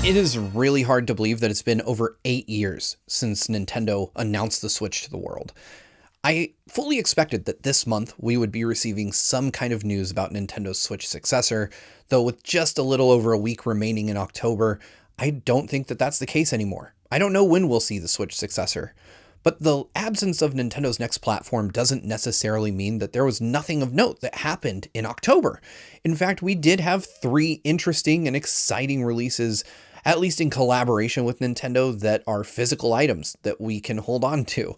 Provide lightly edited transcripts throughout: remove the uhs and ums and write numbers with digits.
It is really hard to believe that it's been over 8 years since Nintendo announced the Switch to the world. I fully expected that this month we would be receiving some kind of news about Nintendo's Switch successor, though with just a little over a week remaining in October, I don't think that that's the case anymore. I don't know when we'll see the Switch successor. But the absence of Nintendo's next platform doesn't necessarily mean that there was nothing of note that happened in October. In fact, we did have 3 interesting and exciting releases, at least in collaboration with Nintendo, that are physical items that we can hold on to.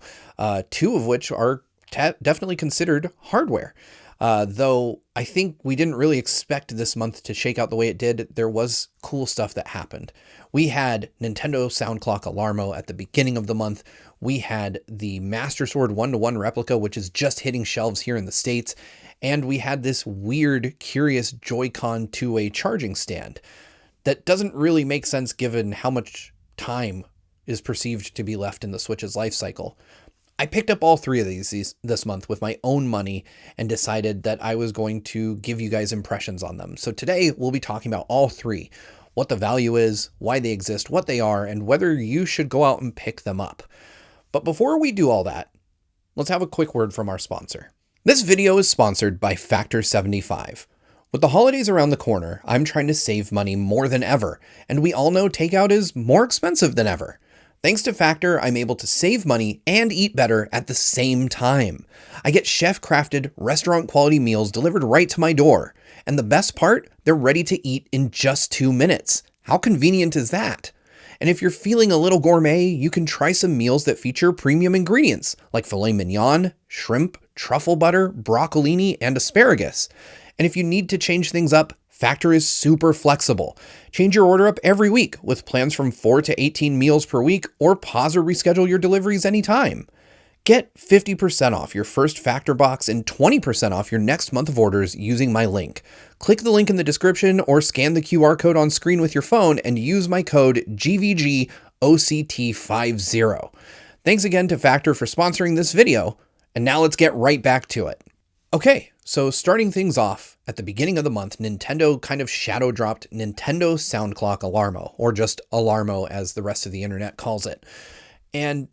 2 of which are definitely considered hardware. Though I think we didn't really expect this month to shake out the way it did, there was cool stuff that happened. We had Nintendo Sound Clock Alarmo at the beginning of the month. We had the Master Sword 1-to-1 replica, which is just hitting shelves here in the States. And we had this weird, curious Joy-Con 2-way charging stand that doesn't really make sense given how much time is perceived to be left in the Switch's life cycle. I picked up all 3 of these this month with my own money and decided that I was going to give you guys impressions on them. So today we'll be talking about all 3, what the value is, why they exist, what they are, and whether you should go out and pick them up. But before we do all that, let's have a quick word from our sponsor. This video is sponsored by Factor 75. With the holidays around the corner, I'm trying to save money more than ever, and we all know takeout is more expensive than ever. Thanks to Factor, I'm able to save money and eat better at the same time. I get chef-crafted, restaurant-quality meals delivered right to my door. And the best part, they're ready to eat in just 2 minutes. How convenient is that? And if you're feeling a little gourmet, you can try some meals that feature premium ingredients like filet mignon, shrimp, truffle butter, broccolini, and asparagus. And if you need to change things up, Factor is super flexible. Change your order up every week with plans from 4 to 18 meals per week, or pause or reschedule your deliveries anytime. Get 50% off your first Factor box and 20% off your next month of orders using my link. Click the link in the description or scan the QR code on screen with your phone and use my code GVGOCT50. Thanks again to Factor for sponsoring this video, and now let's get right back to it. Okay, so starting things off, at the beginning of the month, Nintendo kind of shadow dropped Nintendo Sound Clock Alarmo, or just Alarmo as the rest of the internet calls it. And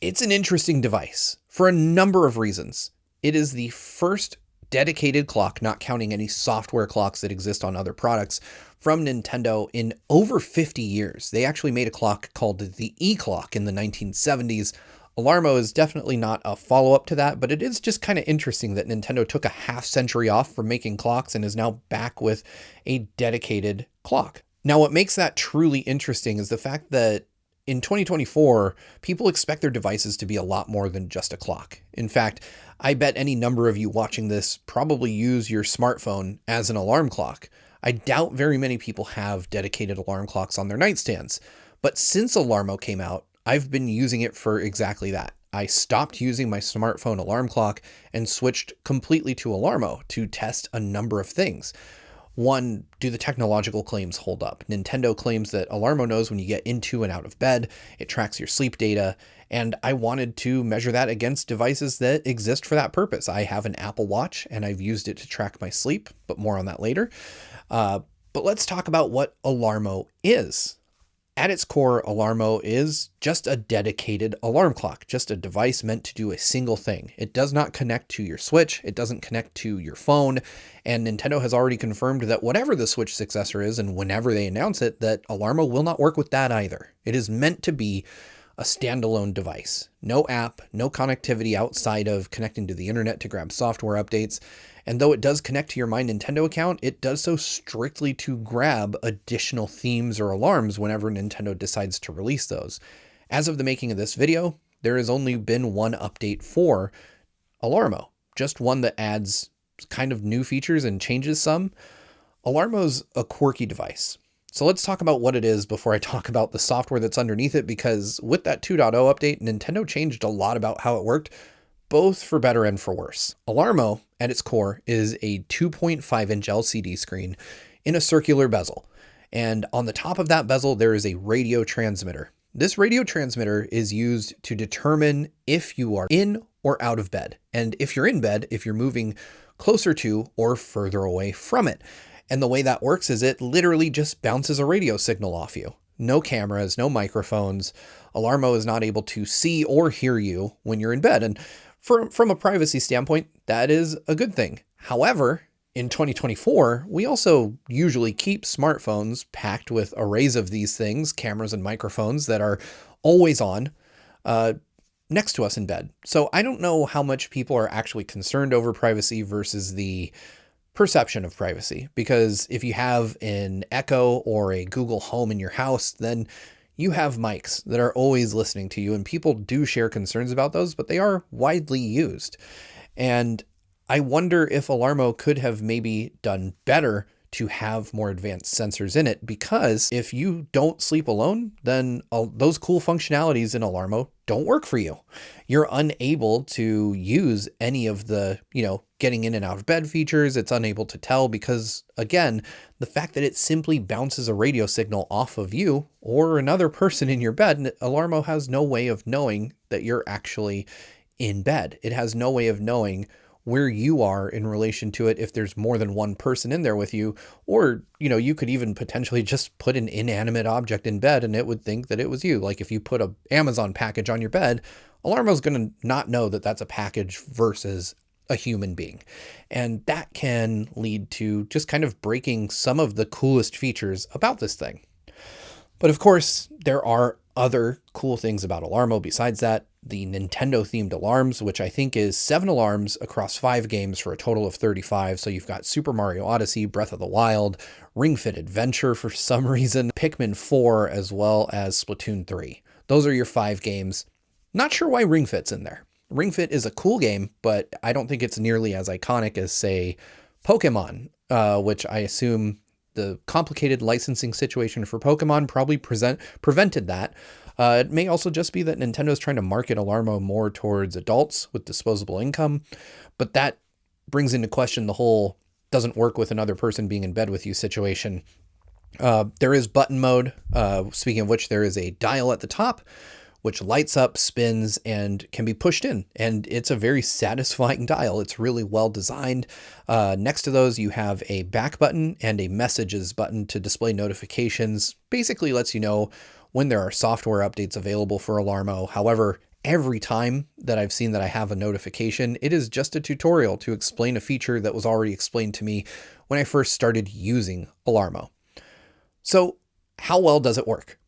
it's an interesting device for a number of reasons. It is the first dedicated clock, not counting any software clocks that exist on other products, from Nintendo in over 50 years. They actually made a clock called the E-Clock in the 1970s. Alarmo is definitely not a follow-up to that, but it is just kind of interesting that Nintendo took a half century off from making clocks and is now back with a dedicated clock. Now, what makes that truly interesting is the fact that in 2024, people expect their devices to be a lot more than just a clock. In fact, I bet any number of you watching this probably use your smartphone as an alarm clock. I doubt very many people have dedicated alarm clocks on their nightstands. But since Alarmo came out, I've been using it for exactly that. I stopped using my smartphone alarm clock and switched completely to Alarmo to test a number of things. One, do the technological claims hold up? Nintendo claims that Alarmo knows when you get into and out of bed, it tracks your sleep data, and I wanted to measure that against devices that exist for that purpose. I have an Apple Watch, and I've used it to track my sleep, but more on that later. But let's talk about what Alarmo is. At its core, Alarmo is just a dedicated alarm clock, just a device meant to do a single thing. It does not connect to your Switch, it doesn't connect to your phone, and Nintendo has already confirmed that whatever the Switch successor is, and whenever they announce it, that Alarmo will not work with that either. It is meant to be a standalone device. No app, no connectivity outside of connecting to the internet to grab software updates. And though it does connect to your My Nintendo account, it does so strictly to grab additional themes or alarms whenever Nintendo decides to release those. As of the making of this video, there has only been one update for Alarmo, just one that adds kind of new features and changes some. Alarmo's a quirky device. So let's talk about what it is before I talk about the software that's underneath it, because with that 2.0 update, Nintendo changed a lot about how it worked, both for better and for worse. Alarmo, at its core, is a 2.5-inch LCD screen in a circular bezel. And on the top of that bezel, there is a radio transmitter. This radio transmitter is used to determine if you are in or out of bed. And if you're in bed, if you're moving closer to or further away from it. And the way that works is it literally just bounces a radio signal off you. no cameras, no microphones. Alarmo is not able to see or hear you when you're in bed. And from a privacy standpoint, that is a good thing. However, in 2024, we also usually keep smartphones packed with arrays of these things, cameras and microphones that are always on, next to us in bed. So I don't know how much people are actually concerned over privacy versus the perception of privacy. Because if you have an Echo or a Google Home in your house, then you have mics that are always listening to you, and people do share concerns about those, but they are widely used. And I wonder if Alarmo could have maybe done better to have more advanced sensors in it, because if you don't sleep alone, then those cool functionalities in Alarmo don't work for you. You're unable to use any of the, getting in and out of bed features. It's unable to tell because, again, the fact that it simply bounces a radio signal off of you or another person in your bed, Alarmo has no way of knowing that you're actually in bed. It has no way of knowing where you are in relation to it if there's more than one person in there with you. Or, you could even potentially just put an inanimate object in bed and it would think that it was you. Like if you put a Amazon package on your bed, Alarmo's going to not know that that's a package versus a human being. And that can lead to just kind of breaking some of the coolest features about this thing. But of course, there are other cool things about Alarmo besides that. The Nintendo-themed alarms, which I think is 7 alarms across 5 games for a total of 35. So you've got Super Mario Odyssey, Breath of the Wild, Ring Fit Adventure for some reason, Pikmin 4, as well as Splatoon 3. Those are your 5 games. Not sure why Ring Fit's in there. Ring Fit is a cool game, but I don't think it's nearly as iconic as, say, Pokemon, which I assume the complicated licensing situation for Pokemon probably prevented that. It may also just be that Nintendo's trying to market Alarmo more towards adults with disposable income, but that brings into question the whole doesn't work with another person being in bed with you situation. There is button mode. Speaking of which, there is a dial at the top, which lights up, spins, and can be pushed in. And it's a very satisfying dial. It's really well designed. Next to those, you have a back button and a messages button to display notifications. Basically lets you know when there are software updates available for Alarmo. However, every time that I've seen that I have a notification, it is just a tutorial to explain a feature that was already explained to me when I first started using Alarmo. So how well does it work?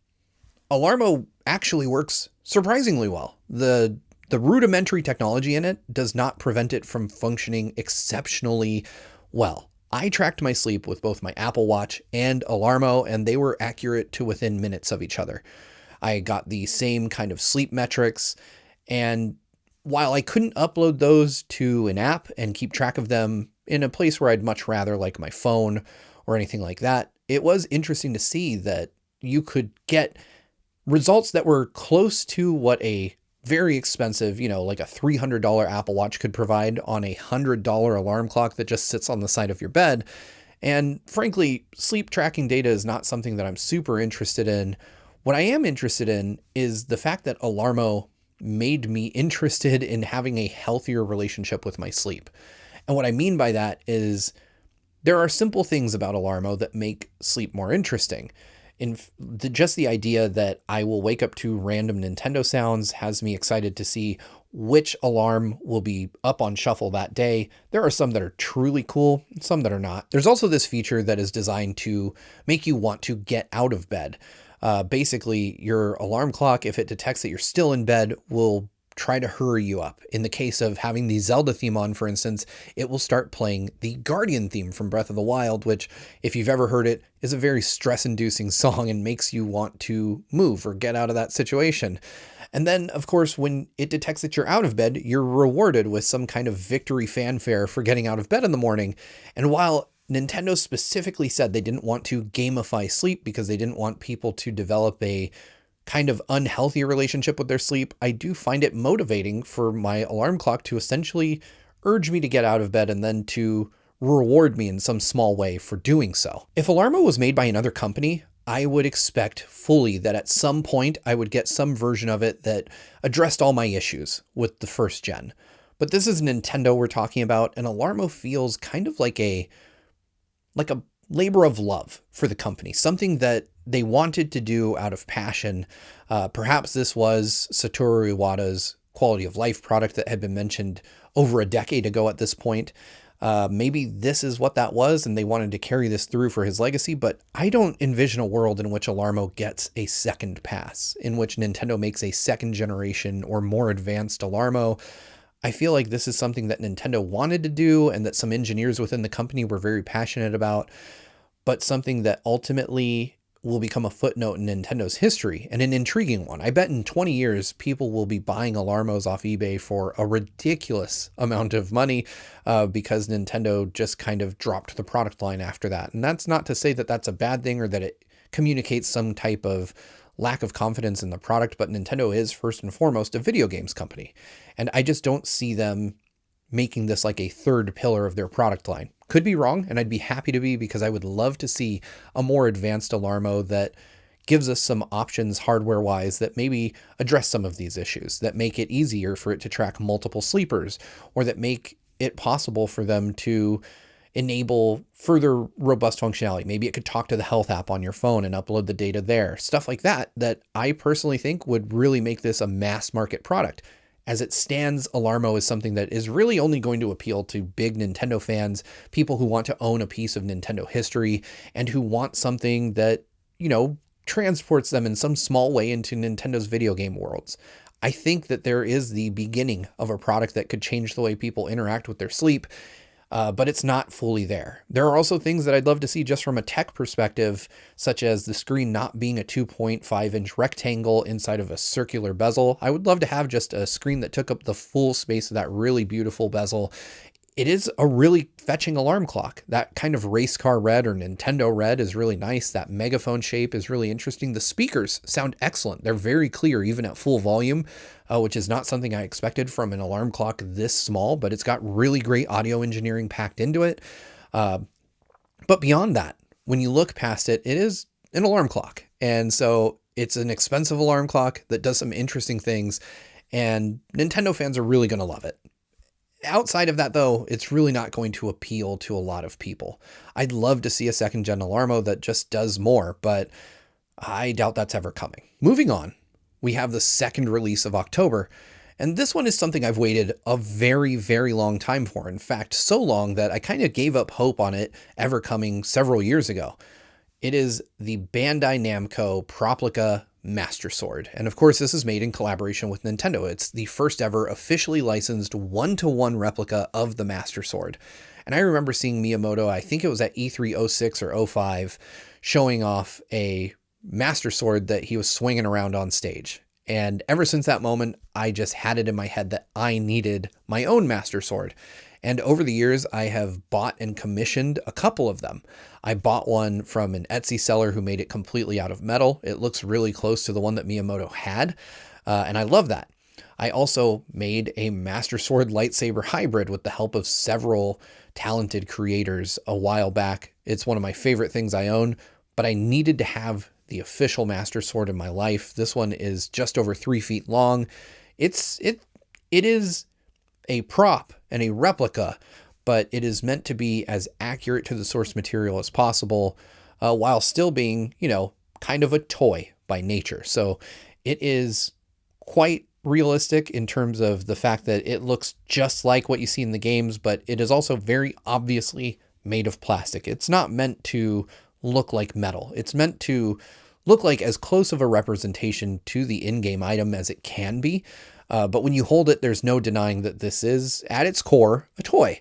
Alarmo actually works surprisingly well. The rudimentary technology in it does not prevent it from functioning exceptionally well. I tracked my sleep with both my Apple Watch and Alarmo, and they were accurate to within minutes of each other. I got the same kind of sleep metrics, and while I couldn't upload those to an app and keep track of them in a place where I'd much rather, like my phone or anything like that, it was interesting to see that you could get results that were close to what a very expensive, like a $300 Apple Watch could provide on a $100 alarm clock that just sits on the side of your bed. And frankly, sleep tracking data is not something that I'm super interested in. What I am interested in is the fact that Alarmo made me interested in having a healthier relationship with my sleep. And what I mean by that is there are simple things about Alarmo that make sleep more interesting. Just the idea that I will wake up to random Nintendo sounds has me excited to see which alarm will be up on shuffle that day. There are some that are truly cool, some that are not. There's also this feature that is designed to make you want to get out of bed. Basically, your alarm clock, if it detects that you're still in bed, will try to hurry you up. In the case of having the Zelda theme on, for instance, it will start playing the Guardian theme from Breath of the Wild, which, if you've ever heard it, is a very stress-inducing song and makes you want to move or get out of that situation. And then, of course, when it detects that you're out of bed, you're rewarded with some kind of victory fanfare for getting out of bed in the morning. And while Nintendo specifically said they didn't want to gamify sleep because they didn't want people to develop a kind of unhealthy relationship with their sleep, I do find it motivating for my alarm clock to essentially urge me to get out of bed and then to reward me in some small way for doing so. If Alarmo was made by another company, I would expect fully that at some point I would get some version of it that addressed all my issues with the first gen. But this is Nintendo we're talking about, and Alarmo feels kind of like a labor of love for the company, something that they wanted to do out of passion. Perhaps this was Satoru Iwata's quality of life product that had been mentioned over a decade ago at this point. Maybe this is what that was, and they wanted to carry this through for his legacy, but I don't envision a world in which Alarmo gets a second pass, in which Nintendo makes a second generation or more advanced Alarmo. I feel like this is something that Nintendo wanted to do and that some engineers within the company were very passionate about, but something that ultimately will become a footnote in Nintendo's history, and an intriguing one. I bet in 20 years, people will be buying Alarmos off eBay for a ridiculous amount of money because Nintendo just kind of dropped the product line after that. And that's not to say that that's a bad thing or that it communicates some type of lack of confidence in the product, but Nintendo is first and foremost a video games company. And I just don't see them making this like a third pillar of their product line. Could be wrong, and I'd be happy to be, because I would love to see a more advanced Alarmo that gives us some options hardware-wise that maybe address some of these issues, that make it easier for it to track multiple sleepers, or that make it possible for them to enable further robust functionality. Maybe it could talk to the health app on your phone and upload the data there. Stuff like that, that I personally think would really make this a mass market product. As it stands, Alarmo is something that is really only going to appeal to big Nintendo fans, people who want to own a piece of Nintendo history, and who want something that, transports them in some small way into Nintendo's video game worlds. I think that there is the beginning of a product that could change the way people interact with their sleep, but it's not fully there. There are also things that I'd love to see just from a tech perspective, such as the screen not being a 2.5-inch rectangle inside of a circular bezel. I would love to have just a screen that took up the full space of that really beautiful bezel. It is a really fetching alarm clock. That kind of race car red or Nintendo red is really nice. That megaphone shape is really interesting. The speakers sound excellent. They're very clear, even at full volume, which is not something I expected from an alarm clock this small, but it's got really great audio engineering packed into it. But beyond that, when you look past it, it is an alarm clock. And so it's an expensive alarm clock that does some interesting things, and Nintendo fans are really going to love it. Outside of that, though, it's really not going to appeal to a lot of people. I'd love to see a second gen Alarmo that just does more, but I doubt that's ever coming. Moving on, we have the second release of October, and this one is something I've waited a very, very long time for. In fact, so long that I kind of gave up hope on it ever coming several years ago. It is the Bandai Namco Proplica Master Sword. And of course, this is made in collaboration with Nintendo. It's the first ever officially licensed one-to-one replica of the Master Sword. And I remember seeing Miyamoto, I think it was at E3 06 or 05, showing off a Master Sword that he was swinging around on stage. And ever since that moment, I just had it in my head that I needed my own Master Sword. And over the years, I have bought and commissioned a couple of them. I bought one from an Etsy seller who made it completely out of metal. It looks really close to the one that Miyamoto had, and I love that. I also made a Master Sword lightsaber hybrid with the help of several talented creators a while back. It's one of my favorite things I own, but I needed to have the official Master Sword in my life. This one is just over 3 feet long. It is a prop and a replica, but it is meant to be as accurate to the source material as possible, while still being, kind of a toy by nature. So it is quite realistic in terms of the fact that it looks just like what you see in the games, but it is also very obviously made of plastic. It's not meant to look like metal. It's meant to look like as close of a representation to the in-game item as it can be. But when you hold it, there's no denying that this is, at its core, a toy,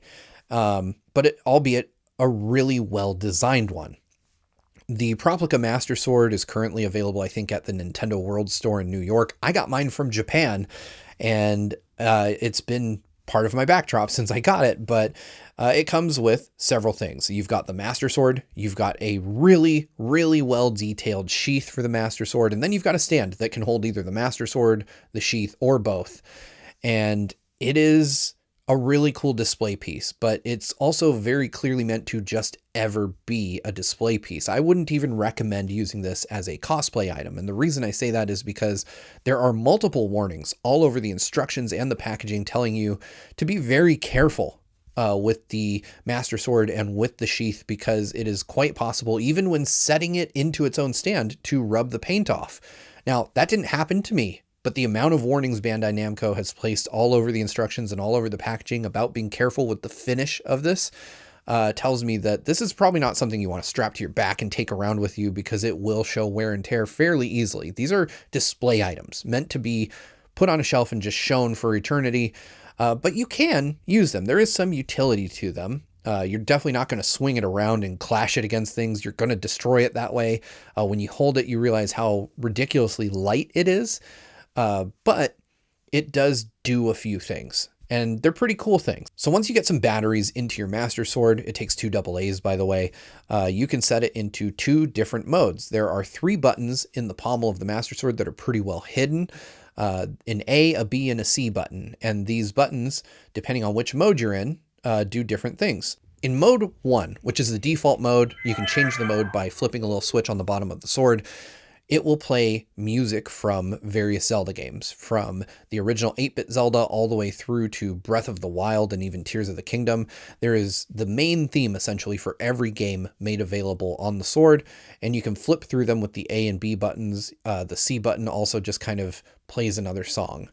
albeit a really well-designed one. The Proplica Master Sword is currently available, I think, at the Nintendo World Store in New York. I got mine from Japan, and it's been part of my backdrop since I got it, but it comes with several things. You've got the Master Sword, you've got a really, really well-detailed sheath for the Master Sword, and then you've got a stand that can hold either the Master Sword, the sheath, or both. And it is a really cool display piece, but it's also very clearly meant to just ever be a display piece. I wouldn't even recommend using this as a cosplay item. And the reason I say that is because there are multiple warnings all over the instructions and the packaging telling you to be very careful with the Master Sword and with the sheath, because it is quite possible, even when setting it into its own stand, to rub the paint off. Now, that didn't happen to me, but the amount of warnings Bandai Namco has placed all over the instructions and all over the packaging about being careful with the finish of this tells me that this is probably not something you want to strap to your back and take around with you, because it will show wear and tear fairly easily. These are display items meant to be put on a shelf and just shown for eternity, but you can use them. There is some utility to them. You're definitely not going to swing it around and clash it against things. You're going to destroy it that way. When you hold it, you realize how ridiculously light it is, but it does do a few things. And they're pretty cool things. So once you get some batteries into your Master Sword, it takes 2 AA's, by the way, you can set it into 2 different modes. There are 3 buttons in the pommel of the Master Sword that are pretty well hidden. An A, a B, and a C button. And these buttons, depending on which mode you're in, do different things. In mode 1, which is the default mode, you can change the mode by flipping a little switch on the bottom of the sword. It will play music from various Zelda games, from the original 8-bit Zelda all the way through to Breath of the Wild and even Tears of the Kingdom. There is the main theme essentially for every game made available on the sword, and you can flip through them with the A and B buttons. The C button also just kind of plays another song.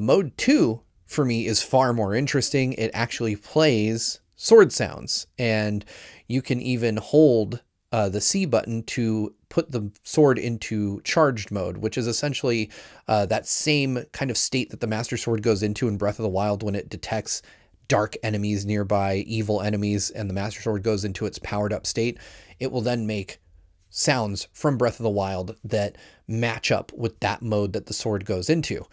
Mode 2 for me is far more interesting. It actually plays sword sounds, and you can even hold the C button to put the sword into charged mode, which is essentially that same kind of state that the Master Sword goes into in Breath of the Wild when it detects dark enemies nearby, evil enemies, and the Master Sword goes into its powered up state. It will then make sounds from Breath of the Wild that match up with that mode that the sword goes into.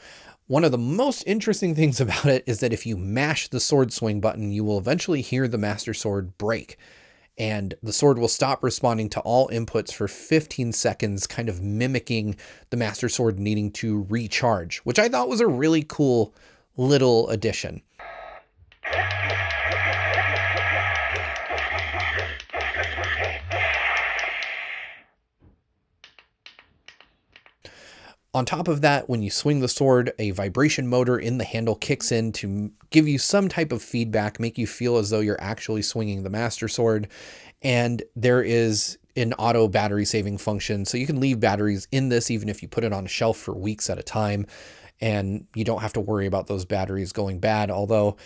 One of the most interesting things about it is that if you mash the sword swing button, you will eventually hear the Master Sword break, and the sword will stop responding to all inputs for 15 seconds, kind of mimicking the Master Sword needing to recharge, which I thought was a really cool little addition. On top of that, when you swing the sword, a vibration motor in the handle kicks in to give you some type of feedback, make you feel as though you're actually swinging the Master Sword. And there is an auto battery saving function, so you can leave batteries in this even if you put it on a shelf for weeks at a time, and you don't have to worry about those batteries going bad. Although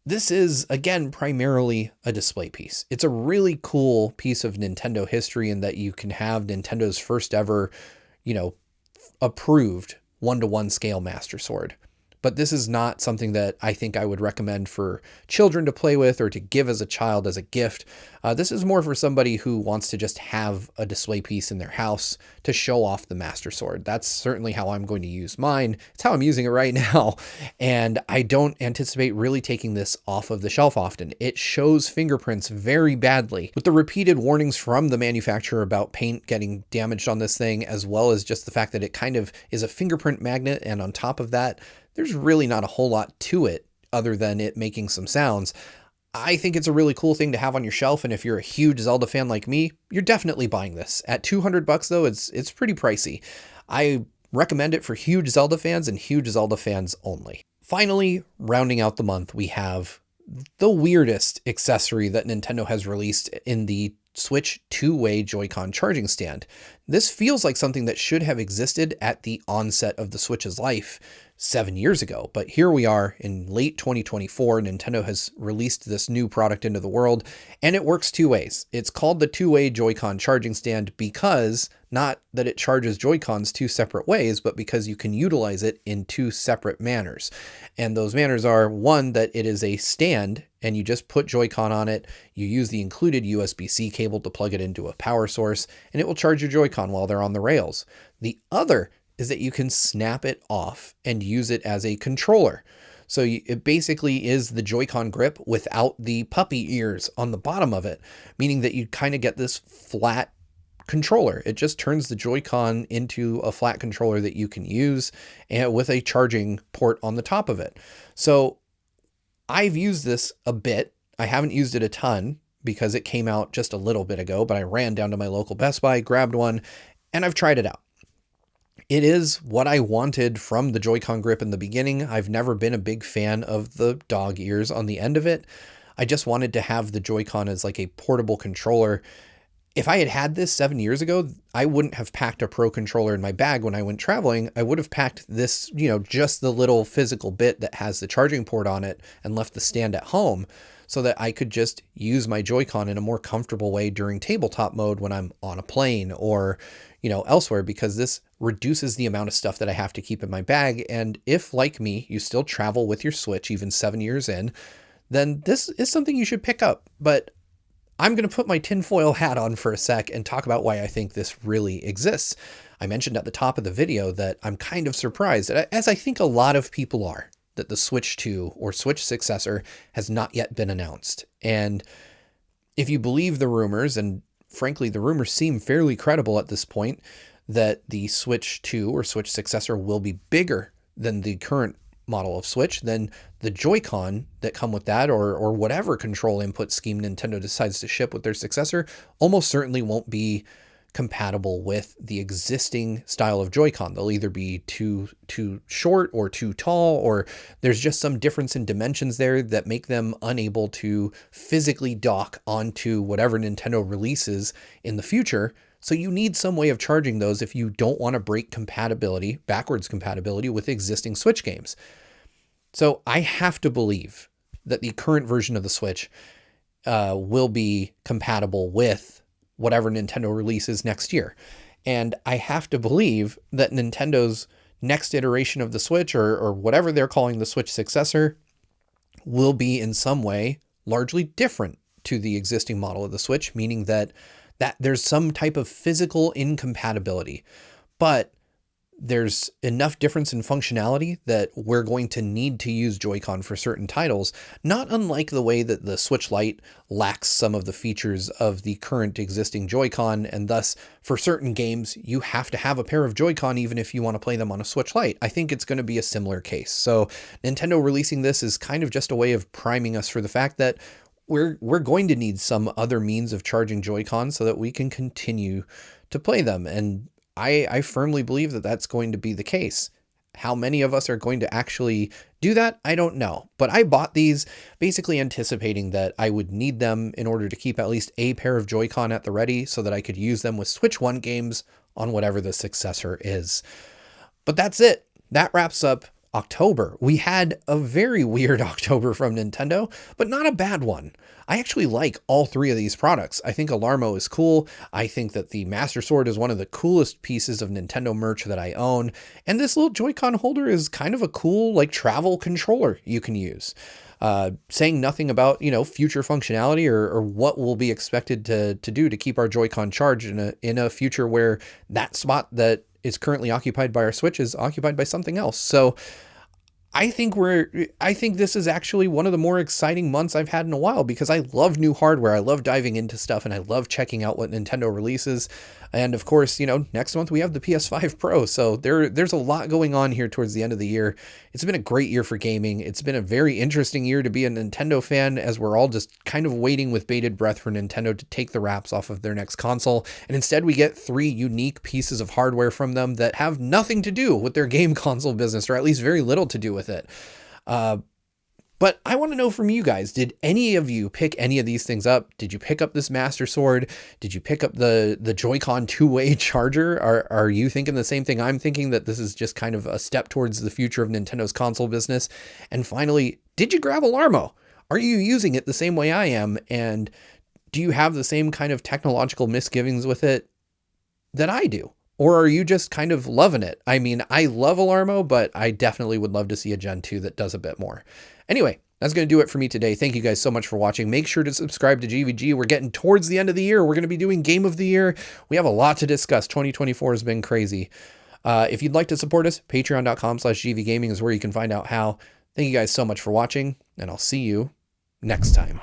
this is, again, primarily a display piece. It's a really cool piece of Nintendo history in that you can have Nintendo's first ever, approved 1-to-1 scale Master Sword. But this is not something that I think I would recommend for children to play with or to give as a child as a gift. This is more for somebody who wants to just have a display piece in their house to show off the Master Sword. That's certainly how I'm going to use mine. It's how I'm using it right now. And I don't anticipate really taking this off of the shelf often. It shows fingerprints very badly, with the repeated warnings from the manufacturer about paint getting damaged on this thing, as well as just the fact that it kind of is a fingerprint magnet. And on top of that, there's really not a whole lot to it other than it making some sounds. I think it's a really cool thing to have on your shelf, and if you're a huge Zelda fan like me, you're definitely buying this. At $200 though, it's pretty pricey. I recommend it for huge Zelda fans and huge Zelda fans only. Finally, rounding out the month, we have the weirdest accessory that Nintendo has released in the Switch 2-way Joy-Con charging stand. This feels like something that should have existed at the onset of the Switch's life 7 years ago, but here we are in late 2024. Nintendo has released this new product into the world, and it works 2 ways. It's called the 2-way Joy-Con charging stand because not that it charges Joy-Cons 2 separate ways, but because you can utilize it in 2 separate manners. And those manners are, one, that it is a stand and you just put Joy-Con on it, you use the included USB-C cable to plug it into a power source, and it will charge your Joy-Con while they're on the rails. The other is that you can snap it off and use it as a controller. So it basically is the Joy-Con grip without the puppy ears on the bottom of it, meaning that you kind of get this flat controller. It just turns the Joy-Con into a flat controller that you can use, and with a charging port on the top of it. So I've used this a bit. I haven't used it a ton because it came out just a little bit ago, but I ran down to my local Best Buy, grabbed one, and I've tried it out. It is what I wanted from the Joy-Con grip in the beginning. I've never been a big fan of the dog ears on the end of it. I just wanted to have the Joy-Con as like a portable controller. If I had had this 7 years ago, I wouldn't have packed a Pro controller in my bag when I went traveling. I would have packed this, just the little physical bit that has the charging port on it and left the stand at home so that I could just use my Joy-Con in a more comfortable way during tabletop mode when I'm on a plane or, elsewhere, because this reduces the amount of stuff that I have to keep in my bag. And if, like me, you still travel with your Switch even 7 years in, then this is something you should pick up. But I'm going to put my tinfoil hat on for a sec and talk about why I think this really exists. I mentioned at the top of the video that I'm kind of surprised, as I think a lot of people are, that the Switch 2 or Switch successor has not yet been announced. And if you believe the rumors, and frankly, the rumors seem fairly credible at this point, that the Switch 2 or Switch successor will be bigger than the current model of Switch, then the Joy-Con that come with that, or whatever control input scheme Nintendo decides to ship with their successor, almost certainly won't be compatible with the existing style of Joy-Con. They'll either be too short or too tall, or there's just some difference in dimensions there that make them unable to physically dock onto whatever Nintendo releases in the future. So you need some way of charging those if you don't want to break backwards compatibility with existing Switch games. So I have to believe that the current version of the Switch will be compatible with whatever Nintendo releases next year. And I have to believe that Nintendo's next iteration of the Switch, or whatever they're calling the Switch successor, will be in some way largely different to the existing model of the Switch, meaning that there's some type of physical incompatibility, but there's enough difference in functionality that we're going to need to use Joy-Con for certain titles, not unlike the way that the Switch Lite lacks some of the features of the current existing Joy-Con, and thus for certain games you have to have a pair of Joy-Con even if you want to play them on a Switch Lite. I think it's going to be a similar case. So Nintendo releasing this is kind of just a way of priming us for the fact that we're going to need some other means of charging Joy-Con so that we can continue to play them. And I firmly believe that that's going to be the case. How many of us are going to actually do that? I don't know. But I bought these basically anticipating that I would need them in order to keep at least a pair of Joy-Con at the ready so that I could use them with Switch 1 games on whatever the successor is. But that's it. That wraps up October. We had a very weird October from Nintendo, but not a bad one. I actually like all three of these products. I think Alarmo is cool. I think that the Master Sword is one of the coolest pieces of Nintendo merch that I own. And this little Joy-Con holder is kind of a cool, like, travel controller you can use. Saying nothing about, future functionality or what will be expected to do to keep our Joy-Con charged in a future where that spot that is currently occupied by our Switch is occupied by something else. So I think this is actually one of the more exciting months I've had in a while, because I love new hardware. I love diving into stuff, and I love checking out what Nintendo releases. And of course, next month we have the PS5 Pro. So there's a lot going on here towards the end of the year. It's been a great year for gaming. It's been a very interesting year to be a Nintendo fan, as we're all just kind of waiting with bated breath for Nintendo to take the wraps off of their next console. And instead we get three unique pieces of hardware from them that have nothing to do with their game console business, or at least very little to do with it. But I want to know from you guys, did any of you pick any of these things up? Did you pick up this Master Sword? Did you pick up the Joy-Con two-way charger? Are you thinking the same thing I'm thinking, that this is just kind of a step towards the future of Nintendo's console business? And finally, did you grab Alarmo? Are you using it the same way I am? And do you have the same kind of technological misgivings with it that I do? Or are you just kind of loving it? I mean, I love Alarmo, but I definitely would love to see a Gen 2 that does a bit more. Anyway, that's going to do it for me today. Thank you guys so much for watching. Make sure to subscribe to GVG. We're getting towards the end of the year. We're going to be doing Game of the Year. We have a lot to discuss. 2024 has been crazy. If you'd like to support us, patreon.com/gvgaming is where you can find out how. Thank you guys so much for watching, and I'll see you next time.